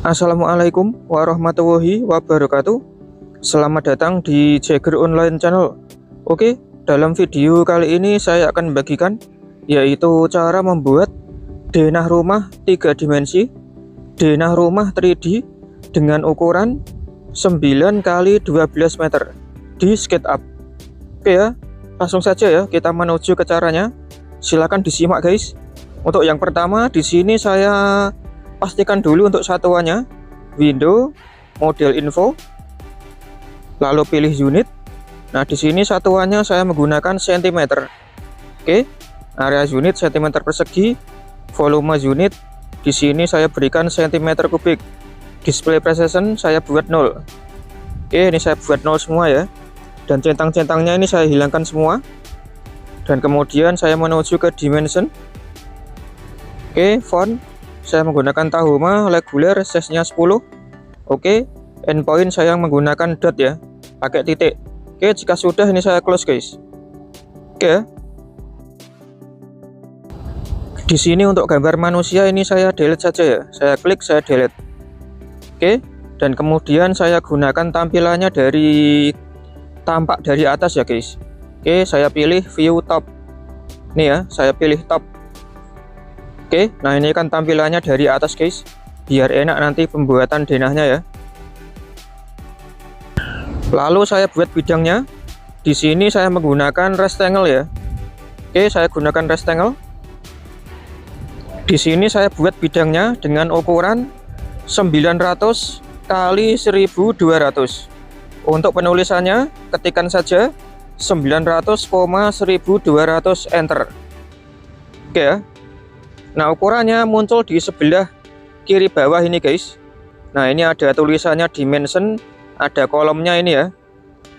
Assalamualaikum warahmatullahi wabarakatuh. Selamat datang di Jagger Online Channel. Oke, dalam video kali ini saya akan membagikan yaitu cara membuat denah rumah 3 dimensi, denah rumah 3D dengan ukuran 9 kali 12 meter di SketchUp. Oke ya, langsung saja ya kita menuju ke caranya. Silahkan disimak guys. Untuk yang pertama di sini saya pastikan dulu untuk satuannya, window, model info, lalu pilih unit. Nah di sini satuannya saya menggunakan cm. Oke, area unit cm persegi, volume unit di sini saya berikan cm kubik, display precision saya buat 0. Oke, ini saya buat 0 semua ya, dan centang-centangnya ini saya hilangkan semua. Dan kemudian saya menuju ke dimension. Oke, font saya menggunakan Tahoma regular, size-nya 10. Oke, endpoint saya menggunakan dot ya, pakai titik. Oke, jika sudah ini saya close guys. Oke. Di sini untuk gambar manusia ini saya delete saja ya. Saya klik, saya delete. Oke, dan kemudian saya gunakan tampilannya dari tampak dari atas ya guys. Oke, saya pilih view top. Nih ya, saya pilih top. Oke, nah ini kan tampilannya dari atas guys, biar enak nanti pembuatan denahnya ya. Lalu saya buat bidangnya. Di sini saya menggunakan rectangle ya. Oke, saya gunakan rectangle. Di sini saya buat bidangnya dengan ukuran 900 kali 1200. Untuk penulisannya ketikkan saja 900,1200 enter. Oke ya. Nah ukurannya muncul di sebelah kiri bawah ini guys. Nah ini ada tulisannya dimension, ada kolomnya ini ya.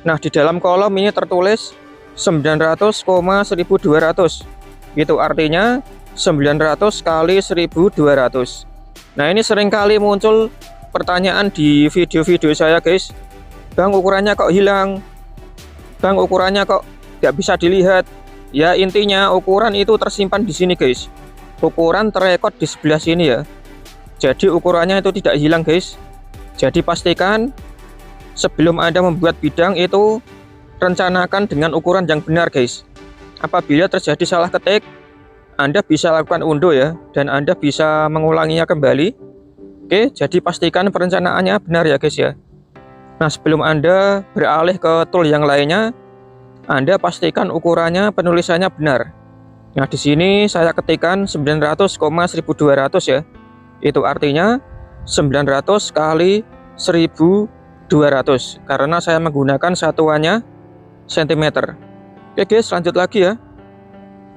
Nah di dalam kolom ini tertulis 900,1200. Itu artinya 900 kali 1200. Nah ini seringkali muncul pertanyaan di video-video saya guys. Bang ukurannya kok hilang? Bang ukurannya kok nggak bisa dilihat? Ya intinya ukuran itu tersimpan di sini guys. Ukuran terekod di sebelah sini ya. Jadi ukurannya itu tidak hilang guys. Jadi pastikan sebelum Anda membuat bidang itu rencanakan dengan ukuran yang benar guys. Apabila terjadi salah ketik, Anda bisa lakukan undo ya, dan Anda bisa mengulanginya kembali. Oke, jadi pastikan perencanaannya benar ya guys ya. Nah sebelum Anda beralih ke tool yang lainnya, Anda pastikan ukurannya penulisannya benar. Nah di sini saya ketikkan 900,1200 ya. Itu artinya 900 kali 1200 karena saya menggunakan satuannya cm. Oke guys, lanjut lagi ya.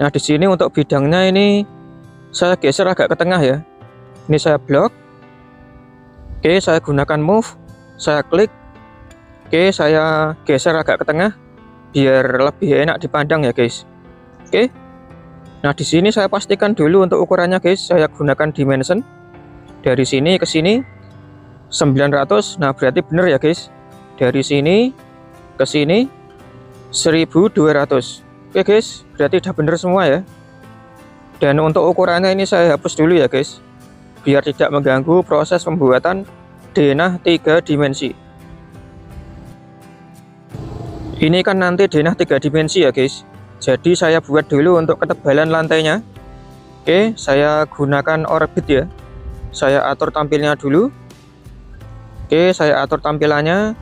Nah di sini untuk bidangnya ini saya geser agak ke tengah ya. Ini saya blok. Oke, saya gunakan move, saya klik. Oke, saya geser agak ke tengah biar lebih enak dipandang ya guys. Oke. Nah di sini saya pastikan dulu untuk ukurannya guys. Saya gunakan dimension dari sini ke sini 900. Nah berarti benar ya guys. Dari sini ke sini 1200. Oke guys, berarti udah benar semua ya. Dan untuk ukurannya ini saya hapus dulu ya guys, biar tidak mengganggu proses pembuatan denah 3 dimensi. Ini kan nanti denah 3 dimensi ya guys. Jadi saya buat dulu untuk ketebalan lantainya. Oke, saya gunakan orbit ya. Saya atur tampilnya dulu. Oke, saya atur tampilannya.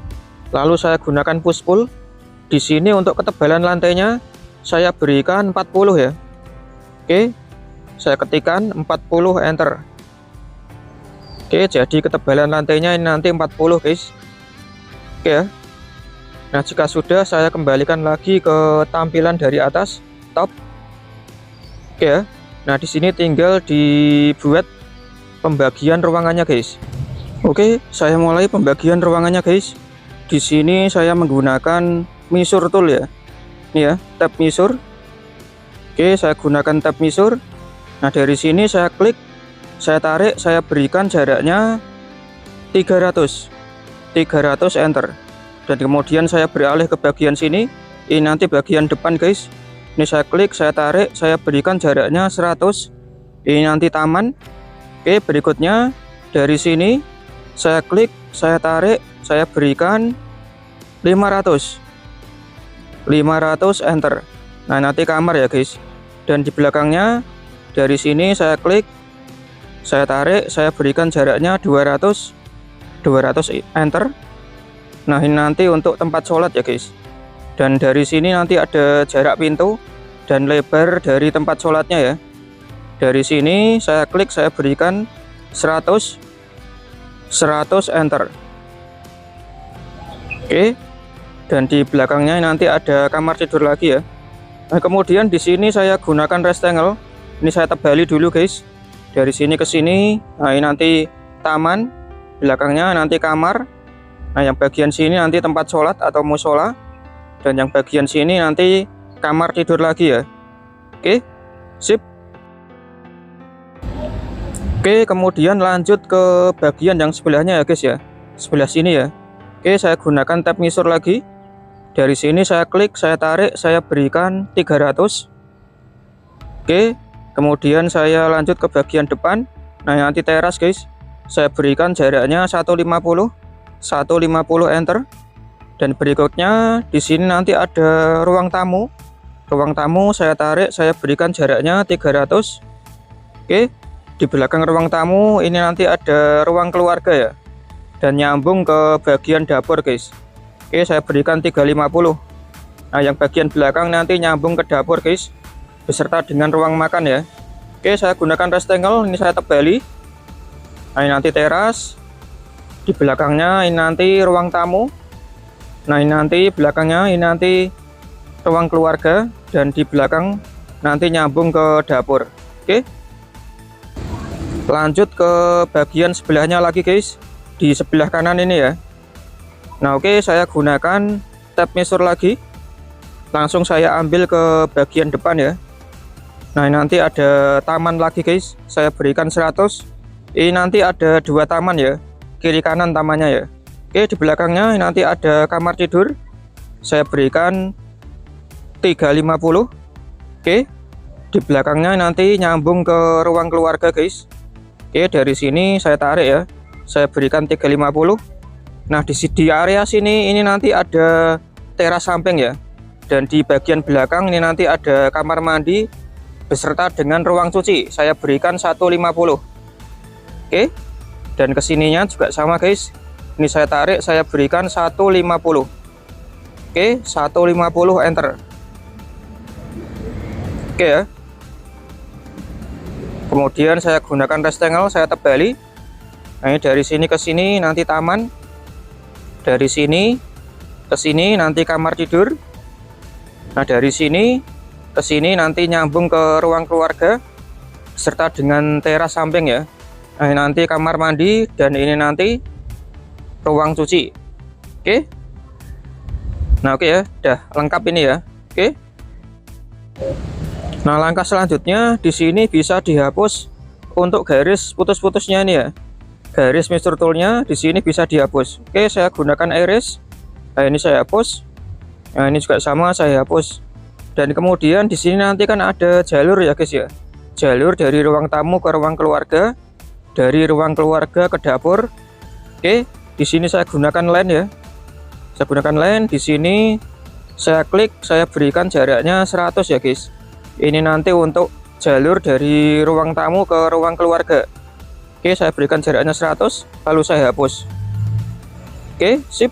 Lalu saya gunakan push pull. Di sini untuk ketebalan lantainya saya berikan 40 ya. Oke, saya ketikkan 40 enter. Oke, jadi ketebalan lantainya ini nanti 40 guys. Oke ya. Nah jika sudah, saya kembalikan lagi ke tampilan dari atas top. Oke ya. Nah di sini tinggal dibuat pembagian ruangannya guys. Oke, saya mulai pembagian ruangannya guys. Di sini saya menggunakan measure tool ya. Ini ya, tab measure. Oke, saya gunakan tab measure. Nah dari sini saya klik, saya tarik, saya berikan jaraknya 300 enter. Dan kemudian saya beralih ke bagian sini. Ini nanti bagian depan guys. Ini saya klik, saya tarik, saya berikan jaraknya 100. Ini nanti taman. Oke, berikutnya dari sini saya klik, saya tarik, saya berikan 500 enter. Nah, nanti kamar ya guys. Dan di belakangnya dari sini saya klik, saya tarik, saya berikan jaraknya 200 enter. Nah, ini nanti untuk tempat sholat ya guys. Dan dari sini nanti ada jarak pintu dan lebar dari tempat sholatnya ya. Dari sini saya klik, saya berikan 100 enter. Oke. Dan di belakangnya nanti ada kamar tidur lagi ya. Nah, kemudian di sini saya gunakan rectangle. Ini saya tebali dulu guys. Dari sini ke sini. Nah, ini nanti taman. Belakangnya nanti kamar. Nah, yang bagian sini nanti tempat sholat atau musola. Dan yang bagian sini nanti kamar tidur lagi ya. Oke, sip. Oke, kemudian lanjut ke bagian yang sebelahnya ya guys ya. Sebelah sini ya. Oke, saya gunakan tab ngisor lagi. Dari sini saya klik, saya tarik, saya berikan 300. Oke, kemudian saya lanjut ke bagian depan. Nah, nanti teras guys. Saya berikan jaraknya 150 enter. Dan berikutnya di sini nanti ada ruang tamu. Ruang tamu saya tarik, saya berikan jaraknya 300. Oke, di belakang ruang tamu ini nanti ada ruang keluarga ya. Dan nyambung ke bagian dapur guys. Oke, saya berikan 350. Nah, yang bagian belakang nanti nyambung ke dapur guys, beserta dengan ruang makan ya. Oke, saya gunakan rectangle, ini saya tebali. Nah, ini nanti teras. Di belakangnya ini nanti ruang tamu. Nah, ini nanti belakangnya ini nanti ruang keluarga. Dan di belakang nanti nyambung ke dapur. Oke, lanjut ke bagian sebelahnya lagi guys. Di sebelah kanan ini ya. Nah, oke, saya gunakan tab measure lagi. Langsung saya ambil ke bagian depan ya. Nah, ini nanti ada taman lagi guys. Saya berikan 100. Ini nanti ada 2 taman ya. Kiri kanan tamannya ya. Oke, di belakangnya ini nanti ada kamar tidur. Saya berikan 350. Oke. Di belakangnya nanti nyambung ke ruang keluarga guys. Oke, dari sini saya tarik ya. Saya berikan 350. Nah, di area sini ini nanti ada teras samping ya. Dan di bagian belakang ini nanti ada kamar mandi beserta dengan ruang cuci. Saya berikan 150. Oke. Dan kesininya juga sama guys. Ini saya tarik, saya berikan 150. Oke, 150 enter. Oke ya. Kemudian saya gunakan rectangle, saya tebali. Nah, ini dari sini ke sini nanti taman. Dari sini ke sini nanti kamar tidur. Nah, dari sini ke sini nanti nyambung ke ruang keluarga serta dengan teras samping ya. Nah, ini nanti kamar mandi dan ini nanti ruang cuci. Oke. Nah, oke ya, udah lengkap ini ya. Oke. Nah, langkah selanjutnya di sini bisa dihapus untuk garis putus-putusnya ini ya. Garis measure toolnya di sini bisa dihapus. Oke, saya gunakan erase. Nah, ini saya hapus. Nah, ini juga sama, saya hapus. Dan kemudian di sini nanti kan ada jalur ya guys ya. Jalur dari ruang tamu ke ruang keluarga, dari ruang keluarga ke dapur. Oke, di sini saya gunakan line ya. Saya gunakan line di sini. Saya klik, saya berikan jaraknya 100 ya guys. Ini nanti untuk jalur dari ruang tamu ke ruang keluarga. Oke, saya berikan jaraknya 100, lalu saya hapus. Oke, sip.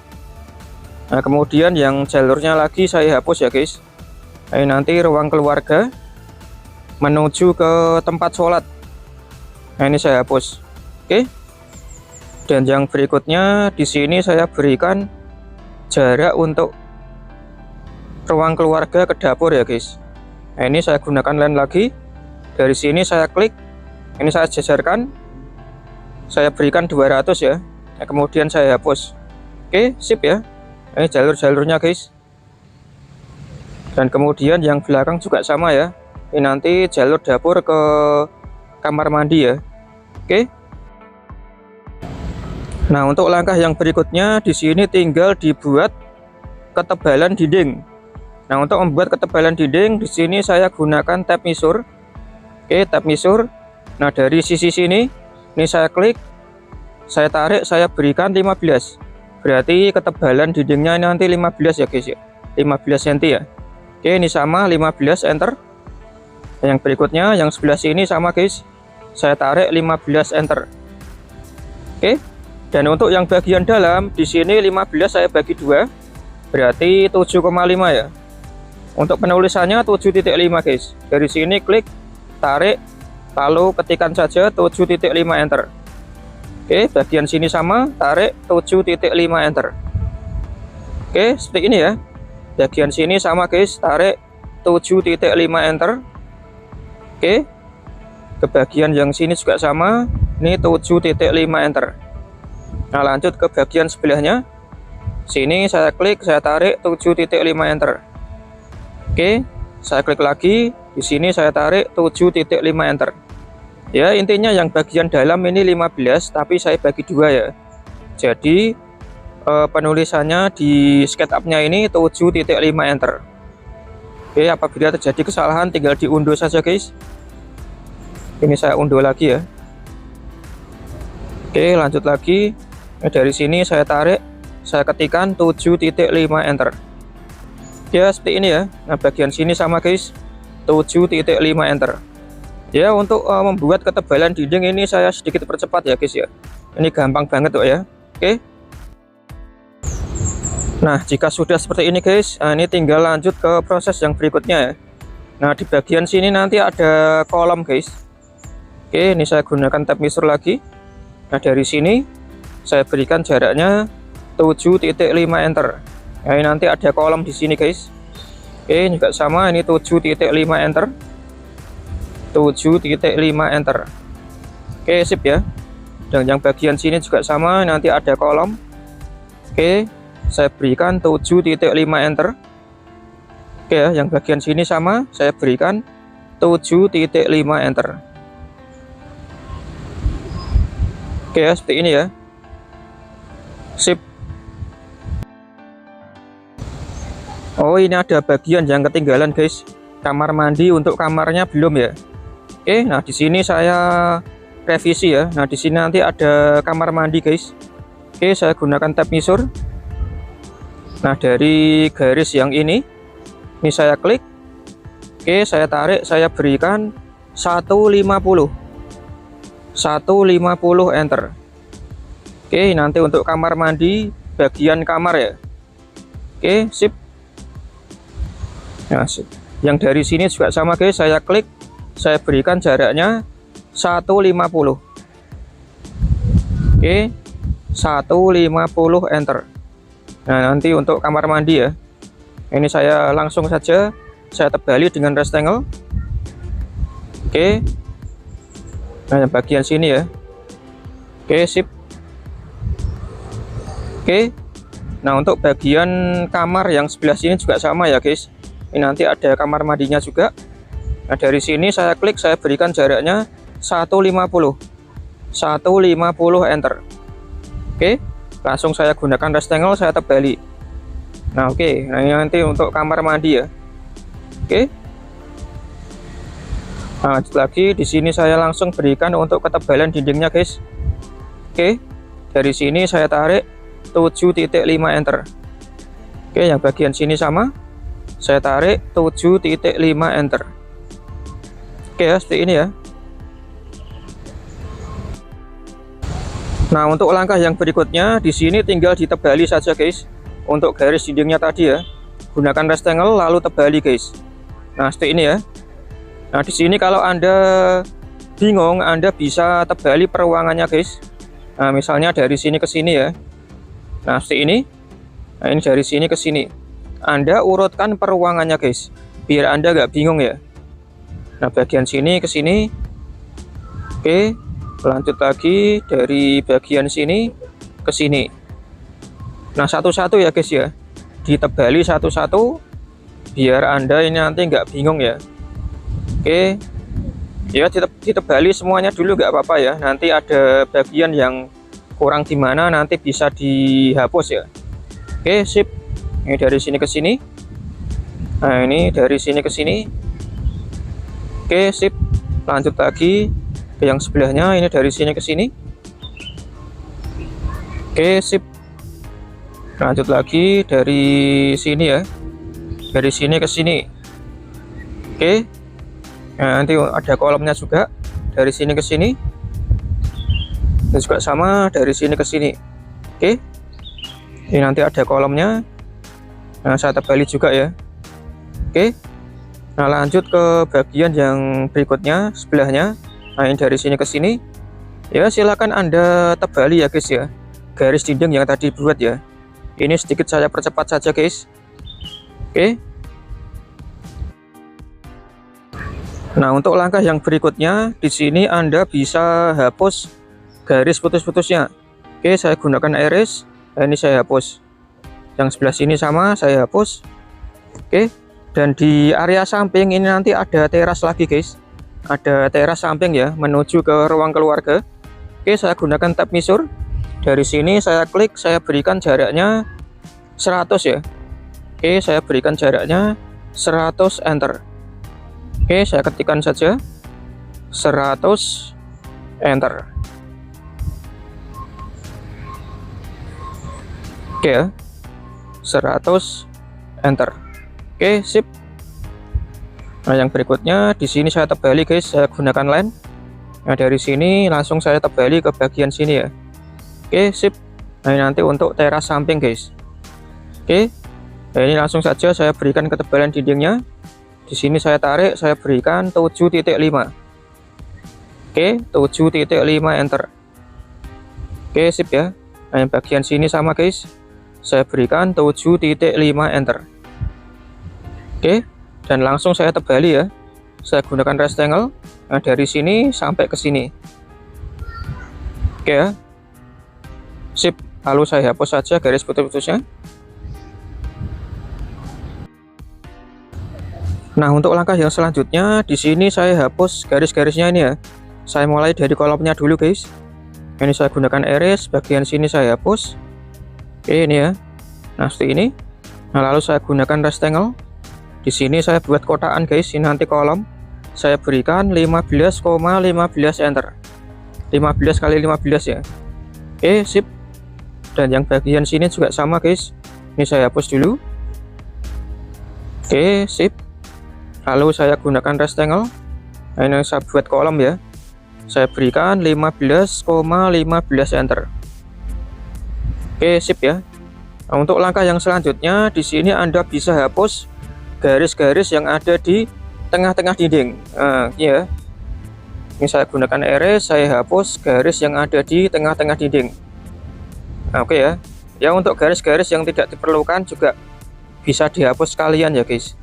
Nah, kemudian yang jalurnya lagi saya hapus ya guys. Nah, ini nanti ruang keluarga menuju ke tempat sholat. Nah, ini saya hapus. Oke. Dan yang berikutnya di sini saya berikan jarak untuk ruang keluarga ke dapur ya guys. Nah, ini saya gunakan line lagi. Dari sini saya klik. Ini saya jajarkan. Saya berikan 200 ya. Nah, kemudian saya hapus. Oke, sip ya. Ini jalur-jalurnya guys. Dan kemudian yang belakang juga sama ya. Ini nanti jalur dapur ke kamar mandi ya. Oke. Nah, untuk langkah yang berikutnya di sini tinggal dibuat ketebalan dinding. Nah, untuk membuat ketebalan dinding di sini saya gunakan tab measure. Oke, tab measure. Nah, dari sisi sini ini saya klik. saya tarik, saya berikan 15. Berarti ketebalan dindingnya nanti 15 ya guys ya, 15 cm ya. Oke, ini sama 15, enter. Yang berikutnya yang sebelah sini sama guys, saya tarik 15, enter. Oke, dan untuk yang bagian dalam di sini 15 saya bagi 2, berarti 7,5 ya. Untuk penulisannya 7,5 guys. Dari sini klik, tarik, lalu ketikkan saja 7,5, enter. Oke, bagian sini sama, tarik 7,5, enter. Oke, seperti ini ya. Bagian sini sama guys, tarik 7,5, enter. Oke, ke bagian yang sini juga sama, ini 7,5, enter. Nah, lanjut ke bagian sebelahnya. Sini saya klik, saya tarik 7,5, enter. Oke, saya klik lagi, di sini saya tarik 7,5, enter. Ya, intinya yang bagian dalam ini 15, tapi saya bagi 2 ya. Jadi penulisannya di SketchUp-nya ini 7,5, enter. Oke, apabila terjadi kesalahan tinggal diunduh saja guys. Ini saya unduh lagi ya. Oke, lanjut lagi. Dari sini saya tarik, saya ketikkan 7,5, enter. Ya, seperti ini ya. Nah, bagian sini sama guys, 7,5, enter. Ya, untuk membuat ketebalan dinding ini saya sedikit percepat ya guys ya. Ini gampang banget kok ya. Oke. Nah, jika sudah seperti ini guys, nah ini tinggal lanjut ke proses yang berikutnya ya. Nah, di bagian sini nanti ada kolom guys. Oke, ini saya gunakan tab measure lagi. Nah, dari sini saya berikan jaraknya 7,5, enter. Nah, ini nanti ada kolom di sini guys. Oke, ini juga sama, ini 7,5, enter. 7,5, enter. Oke, sip ya. Dan yang bagian sini juga sama, nanti ada kolom. Oke, saya berikan 7,5, enter. Oke ya, yang bagian sini sama, saya berikan 7,5, enter. Oke ya, seperti ini ya. Sip. Oh, ini ada bagian yang ketinggalan guys. Kamar mandi untuk kamarnya belum ya. Oke, nah di sini saya revisi ya. Nah, di sini nanti ada kamar mandi guys. Oke, saya gunakan tab measure. Nah, dari garis yang ini saya klik. Oke, saya tarik, saya berikan 150. 150, enter. Oke, nanti untuk kamar mandi bagian kamar ya. Oke, sip. Nah, sip. Yang dari sini juga sama guys, saya klik, saya berikan jaraknya 150. Oke, 150, enter. Nah, nanti untuk kamar mandi ya, ini saya langsung saja saya tebali dengan rectangle. Oke, nah yang bagian sini ya. Oke, sip. Oke, nah untuk bagian kamar yang sebelah sini juga sama ya guys. Ini nanti ada kamar mandinya juga. Nah, dari sini saya klik, saya berikan jaraknya 150. 150, enter. Oke, langsung saya gunakan rectangle, saya tebali. Nah, oke, nah ini nanti untuk kamar mandi ya. Oke. Nah, lanjut lagi, di sini saya langsung berikan untuk ketebalan dindingnya guys. Oke, dari sini saya tarik 7,5, enter. Oke, yang bagian sini sama, saya tarik 7,5, enter. Oke ya, seperti ini ya. Nah, untuk langkah yang berikutnya di sini tinggal ditebali saja guys. Untuk garis dindingnya tadi ya, gunakan rectangle lalu tebali guys. Nah, seperti ini ya. Nah, di sini kalau Anda bingung, Anda bisa tebali peruangannya guys. Nah, misalnya dari sini ke sini ya. Nah, seperti ini. Nah, ini dari sini ke sini. Anda urutkan peruangannya guys, biar Anda nggak bingung ya. Nah, bagian sini ke sini. Oke, lanjut lagi dari bagian sini ke sini. Nah, satu-satu ya guys ya. Ditebali satu-satu biar Anda ini nanti nggak bingung ya. Oke, ya ditebali semuanya dulu nggak apa-apa ya. Nanti ada bagian yang kurang di mana nanti bisa dihapus ya. Oke, sip. Ini dari sini ke sini. Nah, ini dari sini ke sini. Oke, sip. Lanjut lagi ke yang sebelahnya, ini dari sini ke sini. Oke, sip. Lanjut lagi dari sini ya, dari sini ke sini. Oke, nah, nanti ada kolomnya juga dari sini ke sini, dan juga sama dari sini ke sini. Oke, ini nanti ada kolomnya. Nah, saya tebali juga ya. Oke, nah lanjut ke bagian yang berikutnya, sebelahnya. Nah, ini dari sini ke sini ya, silakan Anda tebali ya guys ya, garis dinding yang tadi buat ya. Ini sedikit saya percepat saja guys. Oke, nah untuk langkah yang berikutnya, di sini Anda bisa hapus garis putus-putusnya. Oke, saya gunakan iris. Nah, ini saya hapus. Yang sebelah sini sama, saya hapus. Oke, dan di area samping ini nanti ada teras lagi guys. Ada teras samping ya, menuju ke ruang keluarga. Oke, saya gunakan tab misur. Dari sini saya klik, saya berikan jaraknya 100 ya. Oke, saya berikan jaraknya 100, enter. Oke, saya ketikkan saja 100, enter. Oke ya, 100, enter. Oke, sip. Nah, yang berikutnya di sini saya tebali guys, saya gunakan line. Nah, dari sini langsung saya tebali ke bagian sini ya. Oke, sip. Nah, ini nanti untuk teras samping guys. Oke, nah ini langsung saja saya berikan ketebalan dindingnya. Di sini saya tarik, saya berikan 7,5. Oke, 7,5, enter. Oke, sip ya. Nah, yang bagian sini sama guys, saya berikan 7,5, enter. Oke, dan langsung saya tebali ya. Saya gunakan rectangle. Nah, dari sini sampai ke sini. Oke ya, sip. Lalu saya hapus saja garis putus-putusnya. Nah, untuk langkah yang selanjutnya, di sini saya hapus garis-garisnya ini ya. Saya mulai dari kolomnya dulu guys. Ini saya gunakan iris, bagian sini saya hapus. Oke, ini ya. Nah, seperti ini. Nah, lalu saya gunakan rectangle. Di sini saya buat kotakan guys, ini nanti kolom. Saya berikan 15,15, enter. 15 kali 15 ya. Oke, sip. Dan yang bagian sini juga sama guys. Ini saya hapus dulu. Oke, sip. Lalu saya gunakan rectangle. Nah, ini saya buat kolom ya. Saya berikan 15,15, enter. Oke, sip ya. Nah, untuk langkah yang selanjutnya, di sini Anda bisa hapus garis-garis yang ada di tengah-tengah dinding. Nah, ya. Ini saya gunakan iris, saya hapus garis yang ada di tengah-tengah dinding. Nah, oke ya. Ya, untuk garis-garis yang tidak diperlukan juga bisa dihapus sekalian ya guys.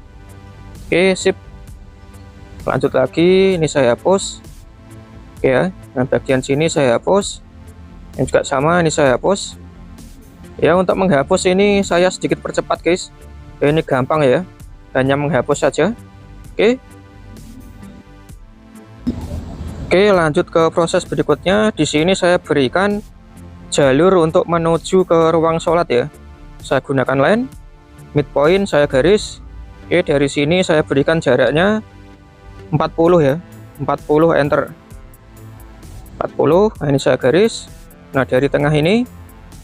Oke, sip. Lanjut lagi, ini saya hapus. Oke ya. Nah, bagian sini saya hapus. Ini juga sama, ini saya hapus. Ya, untuk menghapus ini saya sedikit percepat guys. Ini gampang ya, hanya menghapus saja. Oke. Oke, lanjut ke proses berikutnya. Di sini saya berikan jalur untuk menuju ke ruang sholat ya. Saya gunakan line, midpoint saya garis. Oke, dari sini saya berikan jaraknya 40 ya. 40, enter. 40. Nah, ini saya garis. Nah, dari tengah ini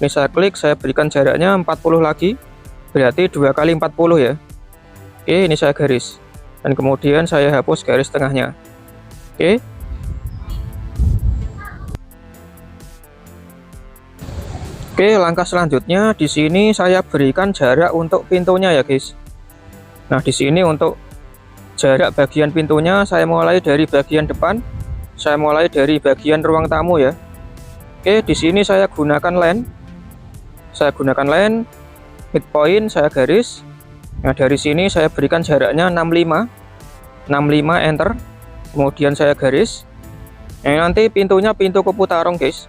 saya klik, saya berikan jaraknya 40 lagi. Berarti 2 kali 40 ya. Oke, ini saya garis. Dan kemudian saya hapus garis tengahnya. Oke. Oke, langkah selanjutnya di sini saya berikan jarak untuk pintunya ya, guys. Nah, di sini untuk jarak bagian pintunya saya mulai dari bagian depan. Saya mulai dari bagian ruang tamu ya. Oke, di sini saya gunakan line. Saya gunakan line, midpoint saya garis. Nah, dari sini saya berikan jaraknya 65. 65, enter. Kemudian saya garis. Nah, nanti pintunya pintu kupu tarung, guys.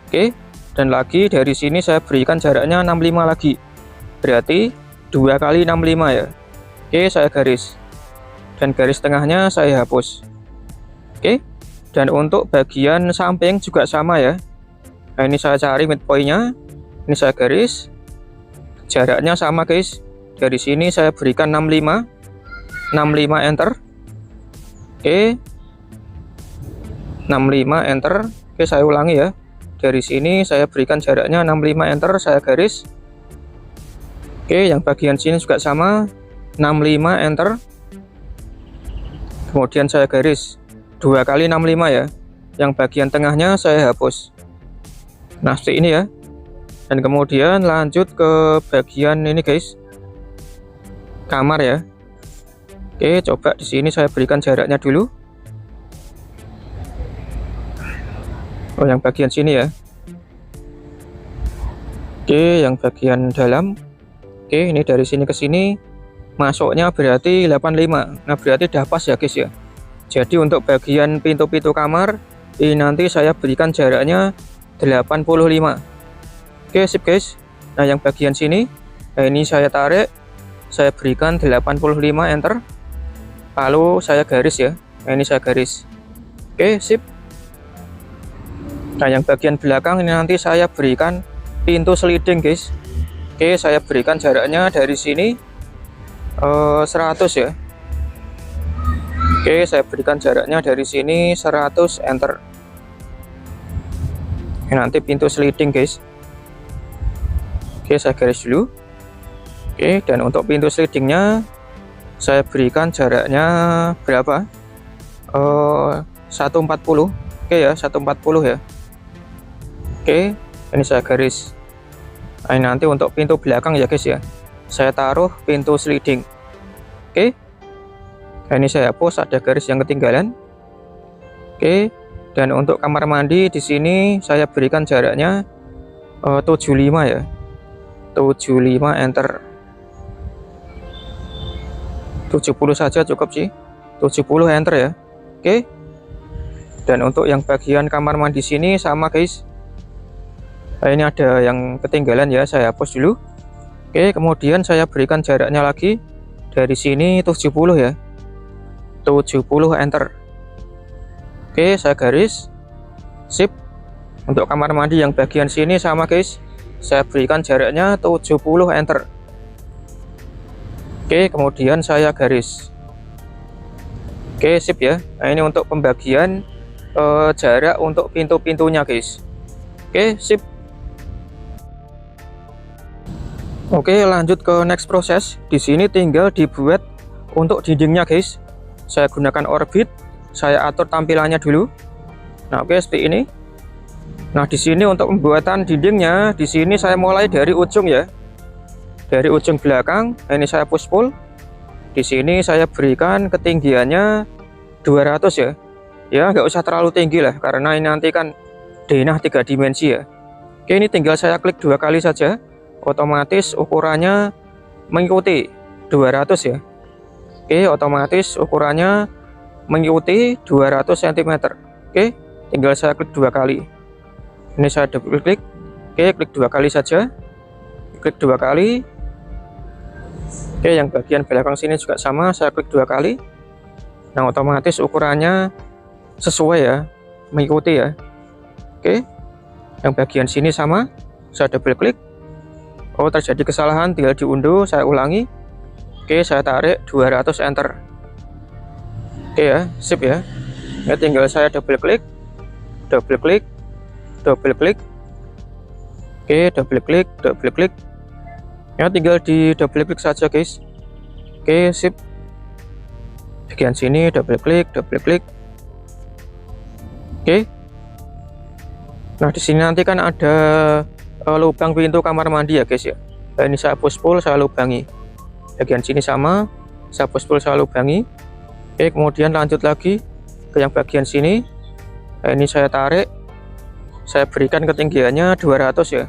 Oke, dan lagi dari sini saya berikan jaraknya 65 lagi. Berarti 2 kali 65 ya. Oke, saya garis. Dan garis tengahnya saya hapus. Oke. Dan untuk bagian samping juga sama ya. Nah, ini saya cari midpointnya. Ini saya garis. Jaraknya sama, guys. Dari sini saya berikan 65. 65, enter. Oke. 65, enter. Oke, saya ulangi ya. dari sini saya berikan jaraknya 65, enter, saya garis. Oke, yang bagian sini juga sama, 65, enter. Kemudian saya garis 2 kali 65 ya. Yang bagian tengahnya saya hapus. Nah, seperti ini ya. Dan kemudian lanjut ke bagian ini guys, kamar ya. Oke, coba di sini saya berikan jaraknya dulu. Oh, yang bagian sini ya. Oke, yang bagian dalam. Oke, ini dari sini ke sini masuknya berarti 85. Nah, berarti udah pas ya guys ya. Jadi untuk bagian pintu-pintu kamar ini nanti saya berikan jaraknya 85. Oke, sip guys. Nah, yang bagian sini, nah ini saya tarik, saya berikan 85, enter. Lalu saya garis ya. Nah, ini saya garis. Oke, sip. Nah, yang bagian belakang ini nanti saya berikan pintu sliding guys. Oke, saya berikan jaraknya dari sini 100 ya. Oke, saya berikan jaraknya dari sini 100, enter. Ini nanti pintu sliding guys. Oke, saya garis dulu. Oke, dan untuk pintu slidingnya saya berikan jaraknya berapa? 140. Oke ya, 140 ya. Oke, ini saya garis. Nah, ini nanti untuk pintu belakang ya guys ya. Saya taruh pintu sliding. Oke. Nah, ini saya hapus, ada garis yang ketinggalan. Oke. Dan untuk kamar mandi di sini saya berikan jaraknya 75 ya. 75, enter. 70 saja cukup sih. 70, enter ya. Oke. Dan untuk yang bagian kamar mandi sini sama guys. Nah, ini ada yang ketinggalan ya, saya hapus dulu. Oke, kemudian saya berikan jaraknya lagi dari sini 70 ya. 70, enter. Oke, saya garis. Sip. Untuk kamar mandi yang bagian sini sama guys. Saya berikan jaraknya 70, enter. Oke, kemudian saya garis. Oke, sip ya. Nah, ini untuk pembagian jarak untuk pintu-pintunya guys. Oke, sip. Oke, lanjut ke next proses. Di sini tinggal dibuat untuk dindingnya guys. Saya gunakan orbit, saya atur tampilannya dulu. Nah, oke, seperti ini. Nah, di sini untuk pembuatan dindingnya, di sini saya mulai dari ujung ya. Dari ujung belakang, ini saya push pull. Di sini saya berikan ketinggiannya 200 ya. Ya, nggak usah terlalu tinggi lah, karena ini nanti kan denah 3 dimensi ya. Oke, ini tinggal saya klik 2 kali saja. Otomatis ukurannya mengikuti 200 ya. Oke, otomatis ukurannya mengikuti 200 cm. Oke, tinggal saya klik 2 kali. Ini saya double klik. Oke, klik 2 kali saja. Klik 2 kali. Oke, yang bagian belakang sini juga sama, saya klik 2 kali. Nah, otomatis ukurannya sesuai ya, mengikuti ya. Oke, yang bagian sini sama, saya double klik. Oh, terjadi kesalahan, tinggal diunduh, saya ulangi. Oke, saya tarik 200, enter. Oke ya, sip ya. Ya, tinggal saya double klik, double klik, double klik. Oke, double klik, double klik. Ya, tinggal di double klik saja guys. Oke, sip. Bagian sini double klik, double klik. Oke. Nah, di sini nanti kan ada lubang pintu kamar mandi ya guys ya. Nah, ini saya push pull, saya lubangi. Bagian sini sama, saya push pull, saya lubangi. Oke, kemudian lanjut lagi ke yang bagian sini. Nah, ini saya tarik, saya berikan ketinggiannya 200 ya.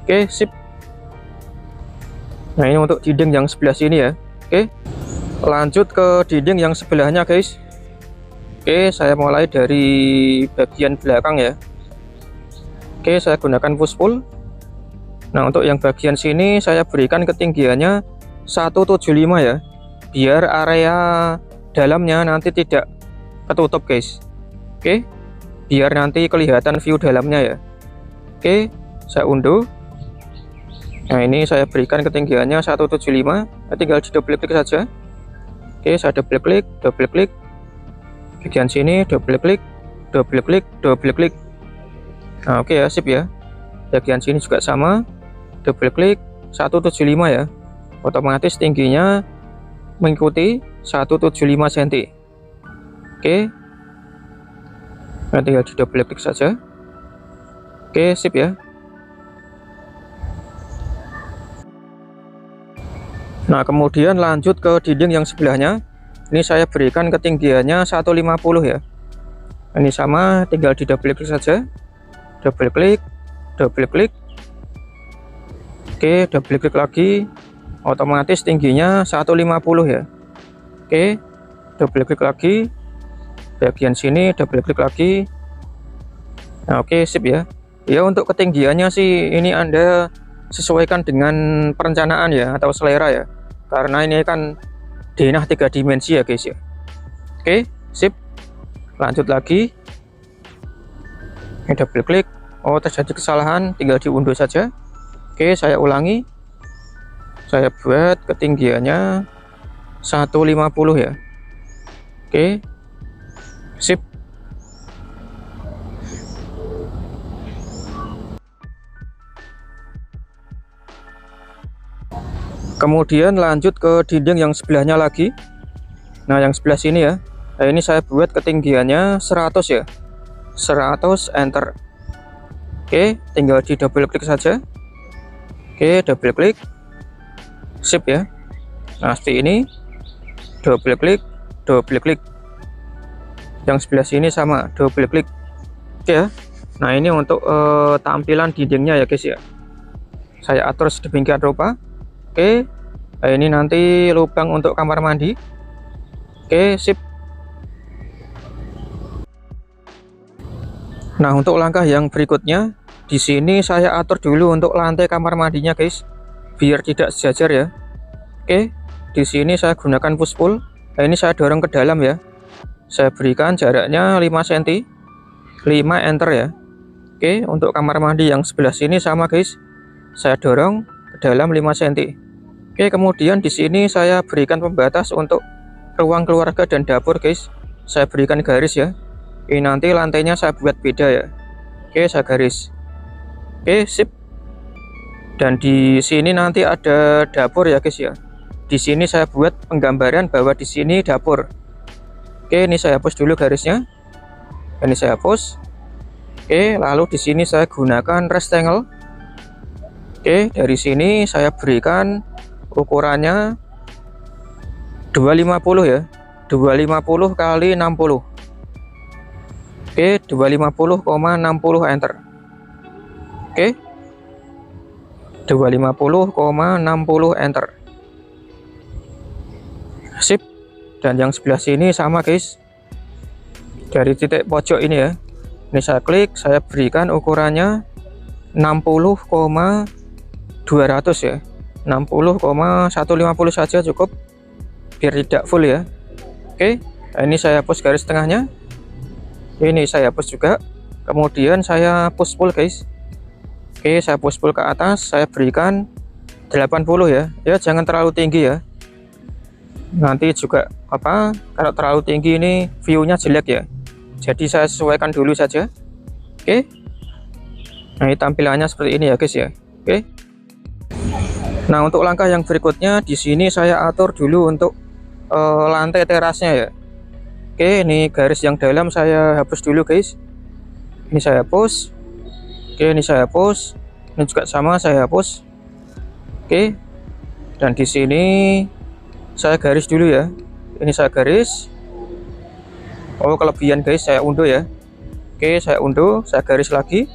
Oke, sip. Nah, ini untuk dinding yang sebelah sini ya. Oke, lanjut ke dinding yang sebelahnya guys. Oke, saya mulai dari bagian belakang ya. Oke, saya gunakan push pull. Nah, untuk yang bagian sini saya berikan ketinggiannya 175 ya, biar area dalamnya nanti tidak ketutup guys. Oke, biar nanti kelihatan view dalamnya ya. Oke, saya unduh. Nah, ini saya berikan ketinggiannya 175. Nah, tinggal di double klik saja. Oke, saya double klik, double klik. Bagian sini double klik, double klik, double klik. Nah, oke ya, sip ya. Bagian sini juga sama, double klik 175 ya. Otomatis tingginya mengikuti 175 cm. Oke. Nah, tinggal di double klik saja. Oke, sip ya. Nah, kemudian lanjut ke dinding yang sebelahnya. Ini saya berikan ketinggiannya 150 ya. Ini sama, tinggal di double klik saja. Double klik, double klik. Oke, double klik lagi. Otomatis tingginya 150 ya. Oke, double klik lagi. Bagian sini double klik lagi. Nah, oke, sip ya. Ya, untuk ketinggiannya sih ini Anda sesuaikan dengan perencanaan ya, atau selera ya. Karena ini kan denah 3 dimensi ya guys ya. Oke, sip. Lanjut lagi. Ini double klik. Oh, terjadi kesalahan, tinggal diunduh saja. Oke, saya ulangi. Saya buat ketinggiannya 150 ya. Oke, sip. Kemudian lanjut ke dinding yang sebelahnya lagi. Nah, yang sebelah sini ya. Nah, ini saya buat ketinggiannya 100 ya. 100, enter. Oke, tinggal di double klik saja. Oke, double klik. Sip ya. Nah, seperti ini. Double klik, double klik. Yang sebelah sini sama, double klik. Oke ya. Nah, ini untuk tampilan dindingnya ya guys ya. Saya atur sedemikian rupa. Oke, nah ini nanti lubang untuk kamar mandi. Oke, sip. Nah, untuk langkah yang berikutnya, di sini saya atur dulu untuk lantai kamar mandinya guys, biar tidak sejajar ya. Oke, di sini saya gunakan push pull. Nah, ini saya dorong ke dalam ya. Saya berikan jaraknya 5 cm. 5, enter ya. Oke, untuk kamar mandi yang sebelah sini sama guys. Saya dorong ke dalam 5 cm. Oke, kemudian di sini saya berikan pembatas untuk ruang keluarga dan dapur guys. Saya berikan garis ya. Ini nanti lantainya saya buat beda ya. Oke, saya garis. Oke, sip. Dan di sini nanti ada dapur ya guys ya. Di sini saya buat penggambaran bahwa di sini dapur. Oke, ini saya hapus dulu garisnya. Ini saya hapus. Oke, lalu di sini saya gunakan rectangle. Oke, dari sini saya berikan ukurannya 250 ya. 250 kali 60. Oke, 250,60, enter. Oke, 250,60, enter. Sip. Dan yang sebelah sini sama guys. Dari titik pojok ini ya. Ini saya klik, saya berikan ukurannya 60,200 ya. 60,150 saja cukup, biar tidak full ya. Oke, nah ini saya hapus garis tengahnya. Ini saya hapus juga. Kemudian saya push pull guys. Oke, saya push pull ke atas, saya berikan 80 ya. Ya, jangan terlalu tinggi ya. Nanti juga kalau terlalu tinggi ini view-nya jelek ya. Jadi saya sesuaikan dulu saja. Oke. Nah, ini tampilannya seperti ini ya guys ya. Oke. Nah, untuk langkah yang berikutnya di sini saya atur dulu untuk lantai terasnya ya. Oke, ini garis yang dalam saya hapus dulu guys. Ini saya hapus. Oke, ini saya hapus. Ini juga sama, saya hapus. Oke. Dan di sini saya garis dulu ya. Ini saya garis. Oh, kelebihan guys, saya unduh ya. Oke, saya unduh, saya garis lagi.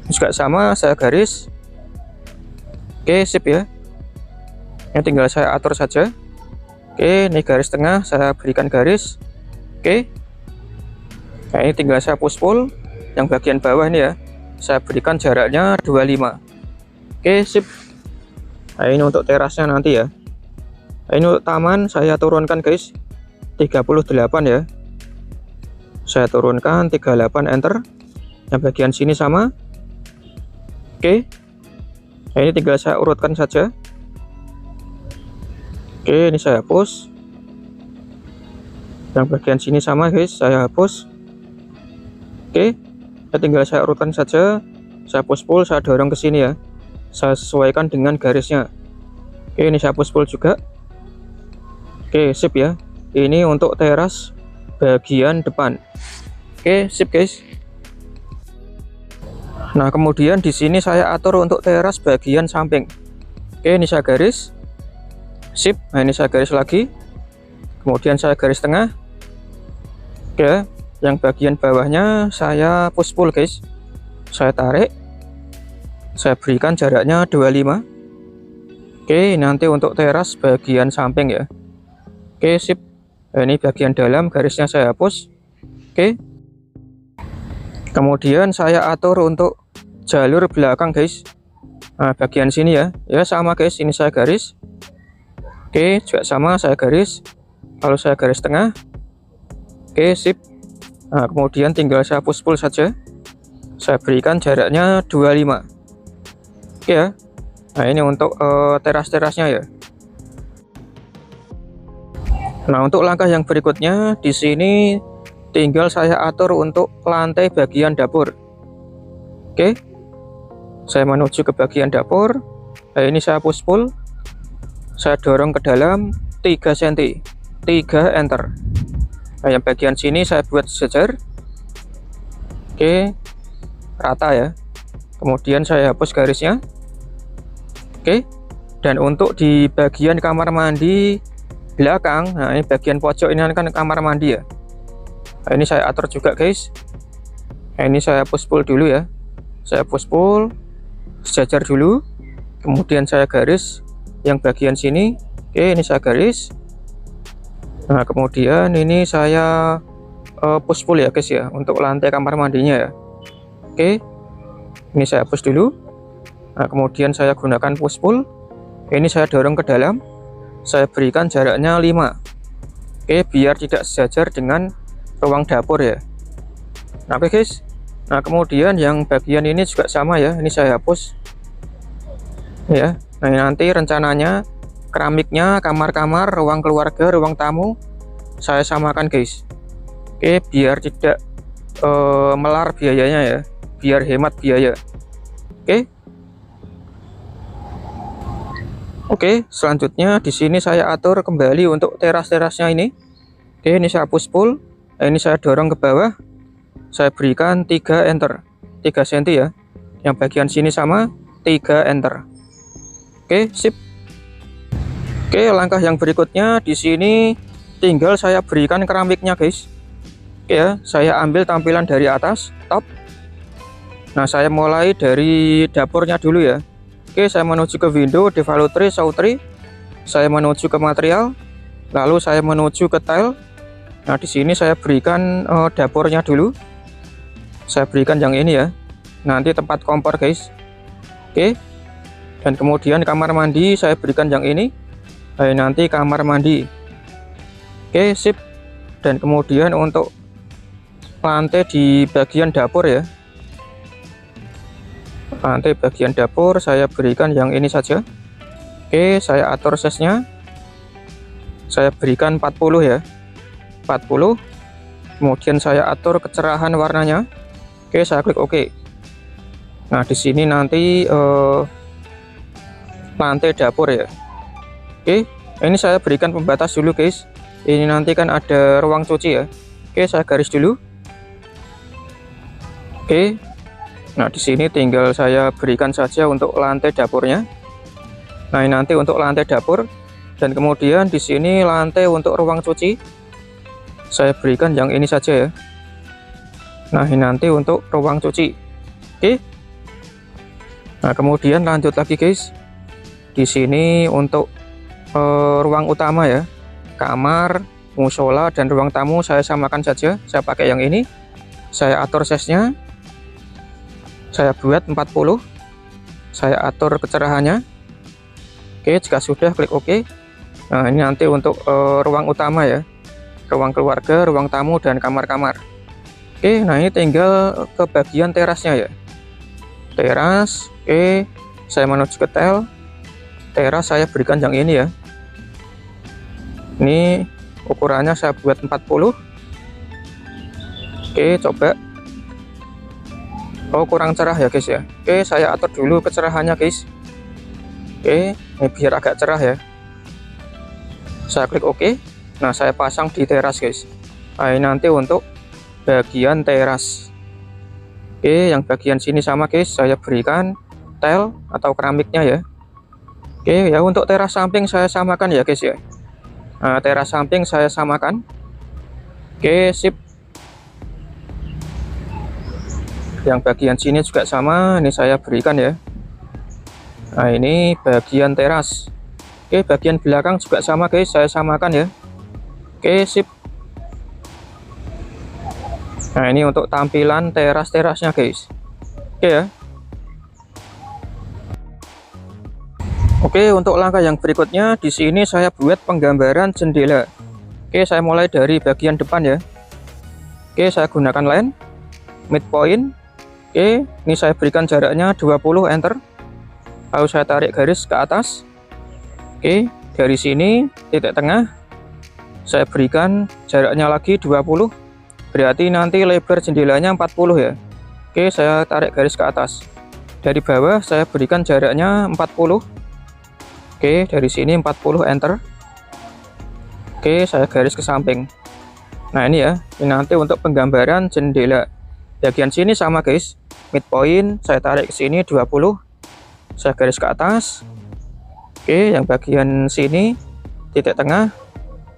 Ini juga sama, saya garis. Oke, sip ya. Ini tinggal saya atur saja. Oke, ini garis tengah saya berikan garis. Oke. Nah, ini tinggal saya push pull. Yang bagian bawah ini ya, saya berikan jaraknya 25. Oke, sip. Nah, ini untuk terasnya nanti ya. Nah, ini untuk taman saya turunkan guys, 38 ya. Saya turunkan 38, enter. Yang bagian sini sama. Oke. Nah, ini tinggal saya urutkan saja. Oke, ini saya hapus. Yang bagian sini sama guys, saya hapus. Oke. tinggal saya urutkan saja, saya push-pull, saya dorong ke sini ya, saya sesuaikan dengan garisnya. Oke, ini saya push-pull juga. Oke, sip ya. Ini untuk teras bagian depan. Oke, sip guys. Nah, kemudian di sini saya atur untuk teras bagian samping. Oke, ini saya garis. Sip. Nah, ini saya garis lagi. Kemudian saya garis tengah. Oke, yang bagian bawahnya saya push pull guys. Saya tarik. Saya berikan jaraknya 25. Oke, nanti untuk teras bagian samping ya. Oke, sip. Nah, ini bagian dalam garisnya saya hapus. Oke. Kemudian saya atur untuk jalur belakang guys. Nah, bagian sini ya. Ya sama guys, ini saya garis. Oke, juga sama saya garis. Lalu saya garis tengah. Oke, sip. Nah, kemudian tinggal saya push pull saja. Saya berikan jaraknya 25. Oke ya. Nah, ini untuk teras-terasnya ya. Nah, untuk langkah yang berikutnya di sini tinggal saya atur untuk lantai bagian dapur. Oke. Saya menuju ke bagian dapur. Nah, ini saya push pull. Saya dorong ke dalam 3 cm. 3 enter. Nah, yang bagian sini saya buat sejajar. Oke. Rata ya. Kemudian saya hapus garisnya. Oke. Dan untuk di bagian kamar mandi belakang, nah ini bagian pojok ini kan kamar mandi ya. Nah, ini saya atur juga guys. Nah, ini saya push pull dulu ya. Saya push pull sejajar dulu. Kemudian saya garis yang bagian sini. Oke, ini saya garis. Nah, kemudian ini saya push pull ya guys ya, untuk lantai kamar mandinya ya. Oke, ini saya push dulu. Nah, kemudian saya gunakan push pull. Ini saya dorong ke dalam. Saya berikan jaraknya 5. Oke, biar tidak sejajar dengan ruang dapur ya. Nah, oke guys. Nah, kemudian yang bagian ini juga sama ya. Ini saya hapus ya. Nah, nanti rencananya keramiknya, kamar-kamar, ruang keluarga, ruang tamu saya samakan guys. Oke, biar tidak melar biayanya ya, biar hemat biaya. Oke, selanjutnya di sini saya atur kembali untuk teras-terasnya ini. Oke, ini saya push pull. Nah, ini saya dorong ke bawah. Saya berikan 3 enter. 3 cm ya. Yang bagian sini sama 3 enter. Oke, sip. Oke, langkah yang berikutnya di sini tinggal saya berikan keramiknya, guys. Oke ya, saya ambil tampilan dari atas, top. Nah, saya mulai dari dapurnya dulu ya. Oke, saya menuju ke window, develop tree, show tree. Saya menuju ke material, lalu saya menuju ke tile. Nah, di sini saya berikan dapurnya dulu. Saya berikan yang ini ya. Nanti tempat kompor, guys. Oke. Dan kemudian kamar mandi saya berikan yang ini. Nanti kamar mandi. Oke, sip. Dan kemudian untuk lantai di bagian dapur ya. Lantai bagian dapur saya berikan yang ini saja. Oke, saya atur size-nya. Saya berikan 40 ya. 40. Kemudian saya atur kecerahan warnanya. Oke, saya klik OK. Nah, di sini nanti lantai dapur ya. Oke, ini saya berikan pembatas dulu, guys. Ini nanti kan ada ruang cuci ya. Oke, saya garis dulu. Oke. Nah, di sini tinggal saya berikan saja untuk lantai dapurnya. Nah, ini nanti untuk lantai dapur, dan kemudian di sini lantai untuk ruang cuci. Saya berikan yang ini saja ya. Nah, ini nanti untuk ruang cuci. Oke. Nah, kemudian lanjut lagi, guys. Di sini untuk ruang utama ya. Kamar, musola, dan ruang tamu saya samakan saja. Saya pakai yang ini. Saya atur size-nya. Saya buat 40. Saya atur kecerahannya. Oke, jika sudah klik OK. Nah, ini nanti untuk ruang utama ya. Ruang keluarga, ruang tamu, dan kamar-kamar. Oke, nah ini tinggal ke bagian terasnya ya. Teras. Oke, saya menuju ke tile. Teras saya berikan yang ini ya. Ini ukurannya saya buat 40. Oke, coba. Oh, kurang cerah ya guys ya. Oke, saya atur dulu kecerahannya guys. Oke, ini biar agak cerah ya. Saya klik OK. Nah, saya pasang di teras guys. Nah, ini nanti untuk bagian teras. Oke, yang bagian sini sama guys, saya berikan tile atau keramiknya ya. Oke, ya untuk teras samping saya samakan ya guys ya. Nah, teras samping saya samakan. Oke, sip. Yang bagian sini juga sama, ini saya berikan ya. Nah, ini bagian teras. Oke, bagian belakang juga sama guys, saya samakan ya. Oke, sip. Nah, ini untuk tampilan teras-terasnya guys. Oke ya. Oke, untuk langkah yang berikutnya di sini saya buat penggambaran jendela. Oke, saya mulai dari bagian depan ya. Oke, saya gunakan line midpoint. Oke, ini saya berikan jaraknya 20, enter. Lalu saya tarik garis ke atas. Oke, dari sini titik tengah saya berikan jaraknya lagi 20. Berarti nanti lebar jendelanya 40 ya. Oke, saya tarik garis ke atas. Dari bawah saya berikan jaraknya 40. Oke, dari sini 40, enter. Oke, saya garis ke samping. Nah, ini ya, ini nanti untuk penggambaran jendela. Bagian sini sama guys, midpoint saya tarik ke sini 20, saya garis ke atas. Oke, yang bagian sini titik tengah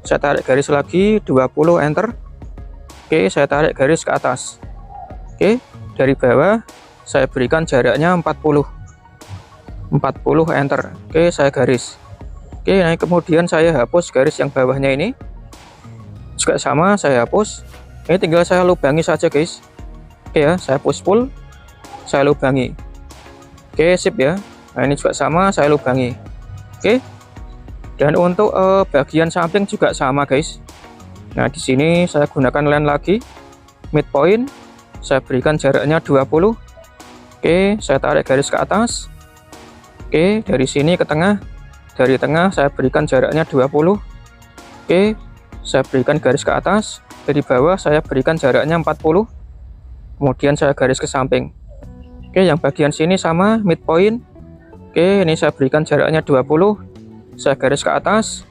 saya tarik garis lagi 20, enter. Oke, saya tarik garis ke atas. Oke, dari bawah saya berikan jaraknya 40, enter. Oke, saya garis. Oke, nah kemudian saya hapus garis yang bawahnya ini juga sama, saya hapus. Ini tinggal saya lubangi saja guys. Oke ya, saya push pull, saya lubangi. Oke, sip ya. Nah, ini juga sama, saya lubangi. Oke. Dan untuk bagian samping juga sama guys. Nah, di sini saya gunakan line lagi midpoint, saya berikan jaraknya 20. Oke, saya tarik garis ke atas. Oke, dari sini ke tengah, dari tengah saya berikan jaraknya 20. Oke, saya berikan garis ke atas, dari bawah saya berikan jaraknya 40. Kemudian saya garis ke samping. Oke, yang bagian sini sama, midpoint. Oke, ini saya berikan jaraknya 20, saya garis ke atas.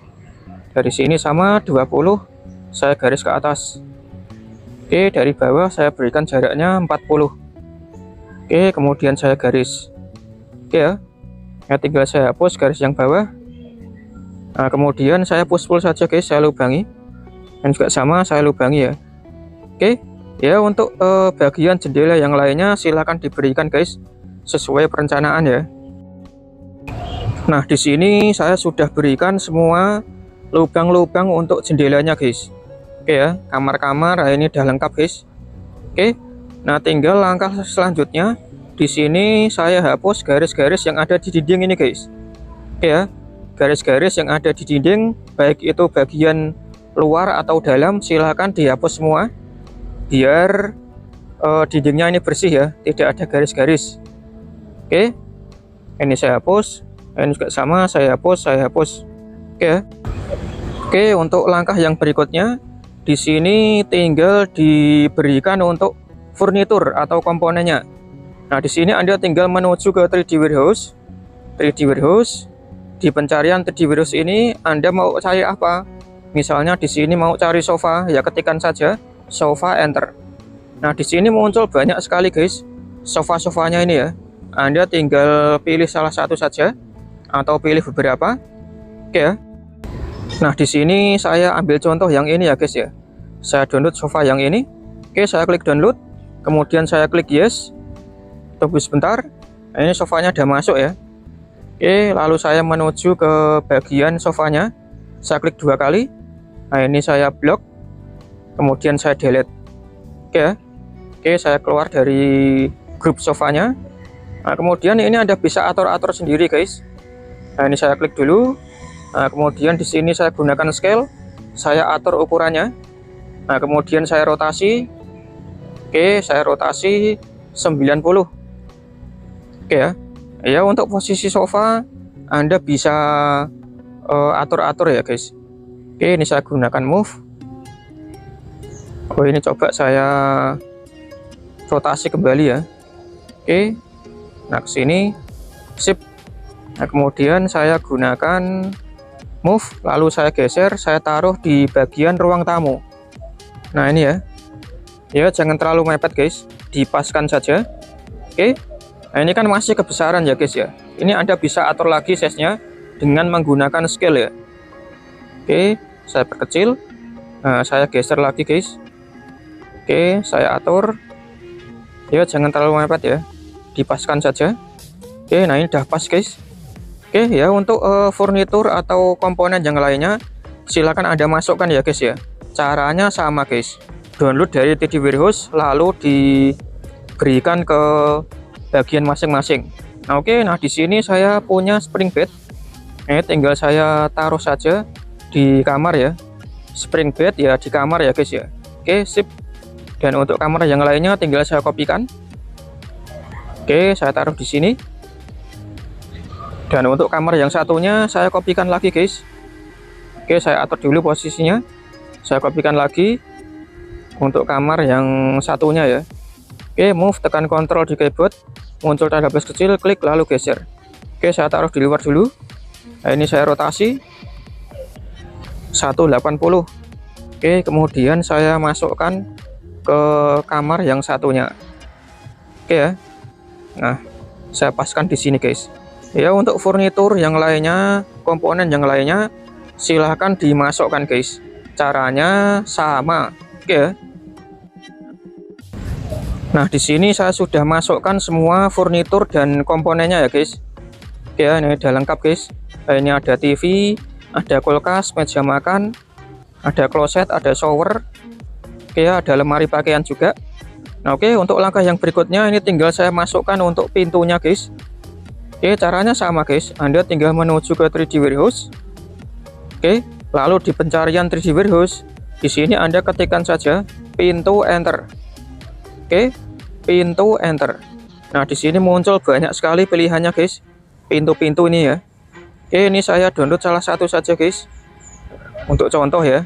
Dari sini sama 20, saya garis ke atas. Oke, dari bawah saya berikan jaraknya 40. Oke, kemudian saya garis. Oke ya, ya tinggal saya hapus garis yang bawah. Nah, kemudian saya push pull saja guys, saya lubangi. Dan juga sama, saya lubangi ya. Oke ya, untuk bagian jendela yang lainnya silahkan diberikan guys, sesuai perencanaan ya. Nah, di sini saya sudah berikan semua lubang-lubang untuk jendelanya guys. Oke ya, kamar-kamar ini udah lengkap guys. Oke, nah tinggal langkah selanjutnya. Di sini saya hapus garis-garis yang ada di dinding ini guys. Oke ya, garis-garis yang ada di dinding, baik itu bagian luar atau dalam, silahkan dihapus semua biar dindingnya ini bersih ya, tidak ada garis-garis. Oke, ini saya hapus, ini juga sama, saya hapus. Oke ya. Oke, untuk langkah yang berikutnya di sini tinggal diberikan untuk furnitur atau komponennya. Nah, di sini Anda tinggal menuju ke 3D Warehouse. 3D Warehouse, di pencarian 3D Warehouse ini Anda mau cari apa? Misalnya di sini mau cari sofa, ya ketikkan saja sofa, enter. Nah, di sini muncul banyak sekali guys sofa-sofanya ini ya. Anda tinggal pilih salah satu saja atau pilih beberapa. Oke ya. Nah, di sini saya ambil contoh yang ini ya guys ya. Saya download sofa yang ini. Oke, saya klik download, kemudian saya klik yes. Tunggu sebentar. Nah, ini sofanya udah masuk ya. Oke, lalu saya menuju ke bagian sofanya. Saya klik 2 kali. Nah, ini saya blok, kemudian saya delete. Oke ya. Oke, saya keluar dari grup sofanya. Nah, kemudian ini Anda bisa atur-atur sendiri guys. Nah, ini saya klik dulu. Nah, kemudian di sini saya gunakan scale, saya atur ukurannya. Nah, kemudian saya rotasi. Oke, saya rotasi 90. Oke ya. Ya, untuk posisi sofa Anda bisa atur-atur ya guys. Oke, ini saya gunakan move. Oh, ini coba saya rotasi kembali ya. Oke, nah ke sini, sip. Nah kemudian saya gunakan move, lalu saya geser, saya taruh di bagian ruang tamu. Nah ini ya jangan terlalu mepet guys, dipaskan saja. Oke, nah ini kan masih kebesaran ya guys ya. Ini Anda bisa atur lagi size-nya dengan menggunakan scale ya. Oke, saya perkecil. Nah saya geser lagi guys. Oke, saya atur. Ya jangan terlalu mepet ya, dipaskan saja. Oke, nah ini udah pas guys. Oke ya, untuk furnitur atau komponen yang lainnya silakan Anda masukkan ya guys ya. Caranya sama guys, download dari 3D Warehouse lalu diberikan ke bagian masing-masing. Nah oke, nah di sini saya punya spring bed. Ini tinggal saya taruh saja di kamar ya. Spring bed ya di kamar ya guys ya. Oke, sip. Dan untuk kamar yang lainnya tinggal saya kopikan. Oke, saya taruh di sini. Dan untuk kamar yang satunya saya kopikan lagi guys. Oke, saya atur dulu posisinya. Saya kopikan lagi untuk kamar yang satunya ya. Oke, move, tekan Ctrl di keyboard, muncul tanda plus kecil, klik lalu geser. Oke, saya taruh di luar dulu. Nah, ini saya rotasi 180. Oke, kemudian saya masukkan ke kamar yang satunya. Oke ya. Nah, saya paskan di sini guys. Ya, untuk furnitur yang lainnya, komponen yang lainnya silahkan dimasukkan guys. Caranya sama. Oke ya. Nah, di sini saya sudah masukkan semua furnitur dan komponennya ya guys. Oke ya, ini udah lengkap guys. Nah, ini ada TV, ada kulkas, meja makan, ada kloset, ada shower. Oke ya, ada lemari pakaian juga. Nah oke, untuk langkah yang berikutnya ini tinggal saya masukkan untuk pintunya guys. Oke, caranya sama guys. Anda tinggal menuju ke 3D Warehouse. Oke, lalu di pencarian 3D Warehouse, di sini Anda ketikkan saja pintu, enter. Oke, pintu, enter. Nah di sini muncul banyak sekali pilihannya guys, pintu-pintu ini ya. Oke, ini saya download salah satu saja guys, untuk contoh ya.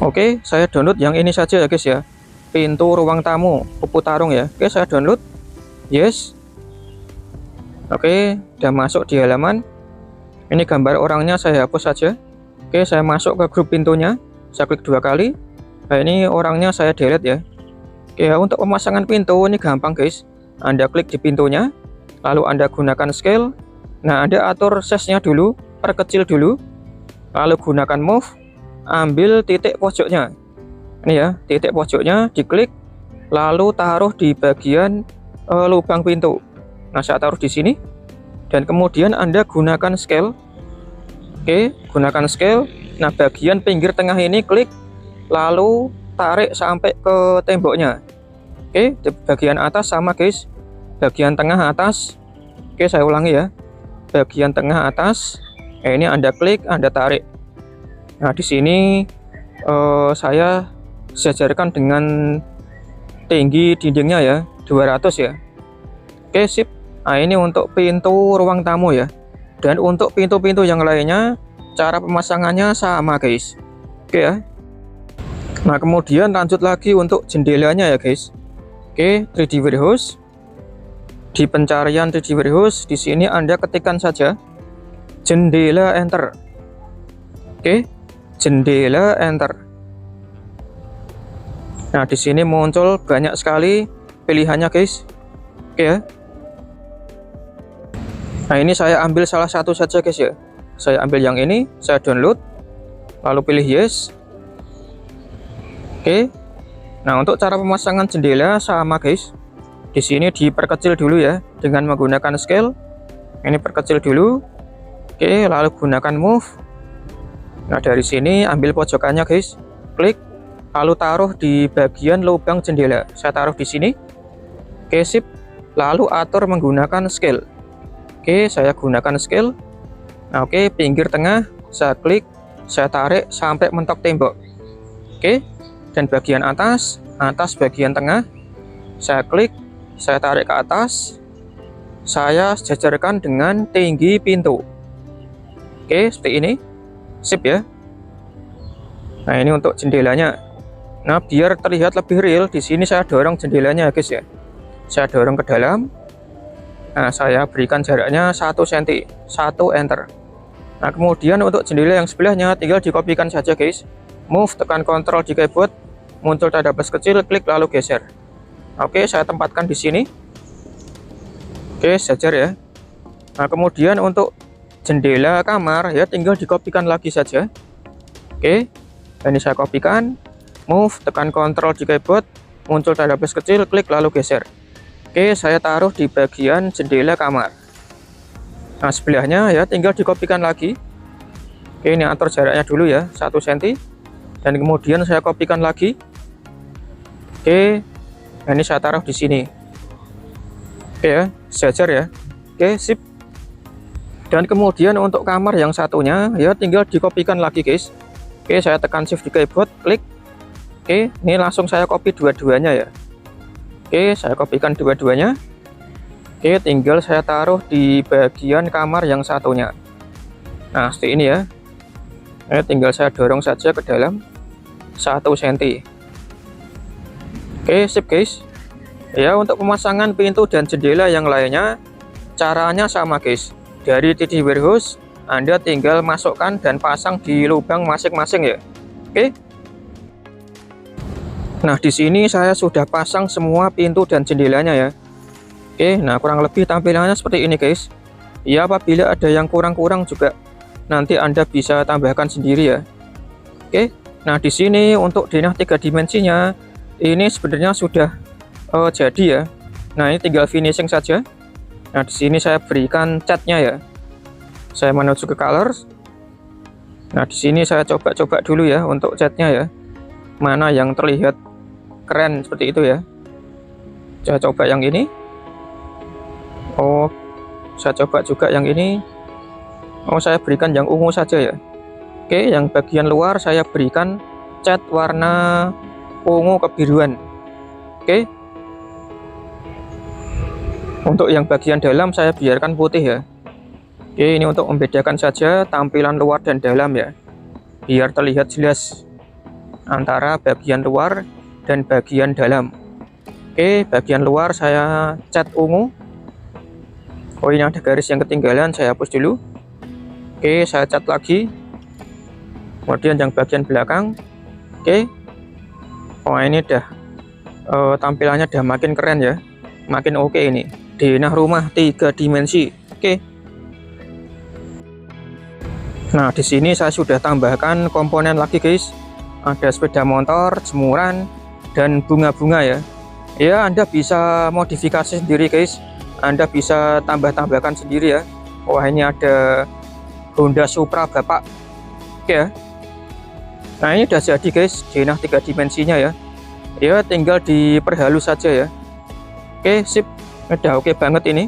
Oke, saya download yang ini saja ya guys ya. Pintu ruang tamu, kupu tarung ya. Oke, saya download. Yes. Oke, udah masuk di halaman. Ini gambar orangnya saya hapus saja. Oke, saya masuk ke grup pintunya. Saya klik 2 kali. Nah, ini orangnya saya delete ya. Oke, untuk pemasangan pintu ini gampang guys. Anda klik di pintunya, lalu Anda gunakan scale. Nah, Anda atur size-nya dulu, perkecil dulu. Lalu gunakan move. Ambil titik pojoknya ini ya, titik pojoknya diklik lalu taruh di bagian lubang pintu. Nah saya taruh di sini dan kemudian Anda gunakan scale. Oke, gunakan scale. Nah bagian pinggir tengah ini klik lalu tarik sampai ke temboknya. Oke, di bagian atas sama guys, bagian tengah atas. Oke, saya ulangi ya, bagian tengah atas. Ini Anda klik, Anda tarik. Nah di sini saya sejajarkan dengan tinggi dindingnya ya 200 ya. Oke sip. Nah ini untuk pintu ruang tamu ya. Dan untuk pintu-pintu yang lainnya cara pemasangannya sama guys. Oke ya. Nah kemudian lanjut lagi untuk jendelanya ya guys. Oke, 3D Warehouse. Di pencarian 3D Warehouse di sini Anda ketikkan saja jendela, enter. Oke, jendela, enter. Nah di sini muncul banyak sekali pilihannya guys. Oke ya. Nah ini saya ambil salah satu saja guys ya. Saya ambil yang ini, saya download, lalu pilih yes. Oke. Nah untuk cara pemasangan jendela sama guys. Di sini diperkecil dulu ya dengan menggunakan scale. Ini perkecil dulu. Oke, lalu gunakan move. Nah dari sini ambil pojokannya guys, klik, lalu taruh di bagian lubang jendela. Saya taruh di sini. Oke sip. Lalu atur menggunakan scale. Oke, saya gunakan scale. Nah oke, pinggir tengah saya klik, saya tarik sampai mentok tembok. Oke, dan bagian atas bagian tengah saya klik, saya tarik ke atas, saya sejajarkan dengan tinggi pintu. Oke, seperti ini. Sip ya. Nah ini untuk jendelanya. Nah, biar terlihat lebih real, di sini saya dorong jendelanya ya guys ya. Saya dorong ke dalam. Nah, saya berikan jaraknya 1 cm, 1 enter. Nah, kemudian untuk jendela yang sebelahnya tinggal dikopikan saja guys. Move, tekan Ctrl di keyboard, muncul tanda plus kecil, klik lalu geser. Oke, saya tempatkan di sini. Oke, sejajar ya. Nah, kemudian untuk jendela kamar ya tinggal dikopikan lagi saja. Oke, ini saya kopikan. Move, tekan Ctrl di keyboard, muncul tanda plus kecil, klik lalu geser. Oke, saya taruh di bagian jendela kamar. Nah, sebelahnya ya tinggal dikopikan lagi. Oke, ini atur jaraknya dulu ya, 1 cm. Dan kemudian saya kopikan lagi. Oke, nah ini saya taruh di sini. Oke ya, sejajar ya. Oke, sip. Dan kemudian untuk kamar yang satunya ya tinggal dikopikan lagi guys. Oke, saya tekan shift di keyboard, klik. Oke, ini langsung saya copy dua-duanya ya. Oke, saya kopikan dua-duanya. Oke, tinggal saya taruh di bagian kamar yang satunya. Nah, seperti ini ya. Tinggal saya dorong saja ke dalam 1 cm. Oke, sip guys. Ya, untuk pemasangan pintu dan jendela yang lainnya caranya sama guys. Dari TD Warehouse Anda tinggal masukkan dan pasang di lubang masing-masing ya. Oke. Nah, di sini saya sudah pasang semua pintu dan jendelanya ya. Oke, nah kurang lebih tampilannya seperti ini guys. Ya, apabila ada yang kurang-kurang juga nanti Anda bisa tambahkan sendiri ya. Oke. Nah, di sini untuk denah 3 dimensinya ini sebenarnya sudah jadi ya. Nah, ini tinggal finishing saja. Nah, di sini saya berikan catnya ya. Saya menuju ke colors. Nah, di sini saya coba-coba dulu ya untuk catnya ya. Mana yang terlihat keren seperti itu ya. Saya coba yang ini. Oh, saya coba juga yang ini. Oh, saya berikan yang ungu saja ya. Oke, yang bagian luar saya berikan cat warna ungu kebiruan. Oke. Untuk yang bagian dalam saya biarkan putih ya. Oke, ini untuk membedakan saja tampilan luar dan dalam ya. Biar terlihat jelas antara bagian luar dan bagian dalam. Oke, bagian luar saya cat ungu. Oh, ini ada garis yang ketinggalan, saya hapus dulu. Oke, saya cat lagi. Kemudian yang bagian belakang. Oke. Oh, ini dah tampilannya dah makin keren ya. Makin oke ini. Denah rumah 3 dimensi. Oke. Nah, di sini saya sudah tambahkan komponen lagi guys. Ada sepeda motor, jemuran, dan bunga-bunga ya. Ya, Anda bisa modifikasi sendiri guys. Anda bisa tambah-tambahkan sendiri ya. Wah, ini ada Honda Supra Bapak. Oke ya. Nah, ini udah jadi guys, denah 3 dimensinya ya. Ya, tinggal diperhalus saja ya. Oke, sip. Udah oke banget ini.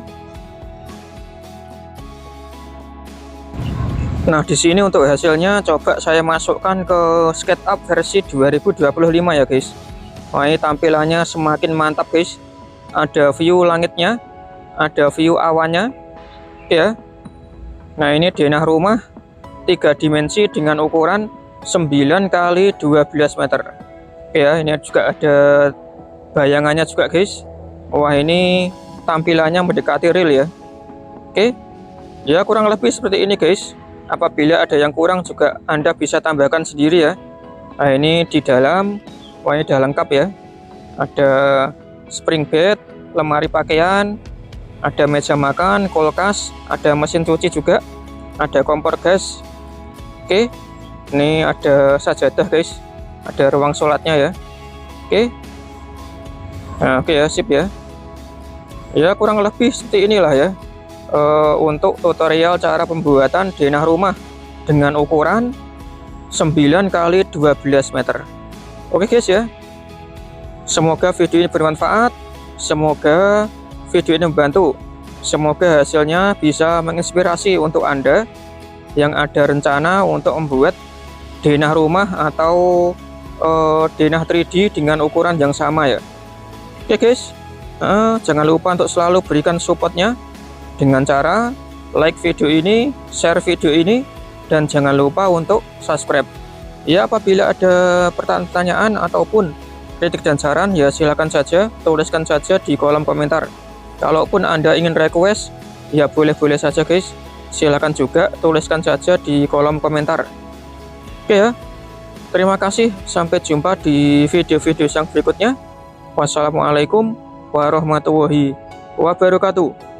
Nah, di sini untuk hasilnya coba saya masukkan ke SketchUp versi 2025 ya guys. Wah, ini tampilannya semakin mantap guys. Ada view langitnya, ada view awannya. Oke ya. Nah, ini denah rumah 3 dimensi dengan ukuran 9 kali 12 meter. Oke ya, ini juga ada bayangannya juga guys. Wah, ini tampilannya mendekati real ya. Oke. Ya, kurang lebih seperti ini guys. Apabila ada yang kurang juga Anda bisa tambahkan sendiri ya. Nah, ini di dalam, wah ini udah lengkap ya. Ada spring bed, lemari pakaian, ada meja makan, kulkas, ada mesin cuci juga, ada kompor gas. Oke, ini ada sajadah guys, ada ruang sholatnya ya. Oke. Nah, oke ya, sip ya. Ya, kurang lebih seperti inilah ya. Untuk tutorial cara pembuatan denah rumah dengan ukuran 9 kali 12 meter. Oke guys ya. Semoga video ini bermanfaat. Semoga video ini membantu. Semoga hasilnya bisa menginspirasi untuk Anda yang ada rencana untuk membuat denah rumah atau denah 3D dengan ukuran yang sama ya. Oke guys. Jangan lupa untuk selalu berikan supportnya dengan cara like video ini, share video ini, dan jangan lupa untuk subscribe. Ya, apabila ada pertanyaan ataupun kritik dan saran, ya silakan saja, tuliskan saja di kolom komentar. Kalaupun Anda ingin request, ya boleh-boleh saja guys. Silakan juga tuliskan saja di kolom komentar. Oke ya, terima kasih. Sampai jumpa di video-video yang berikutnya. Wassalamualaikum warahmatullahi wabarakatuh.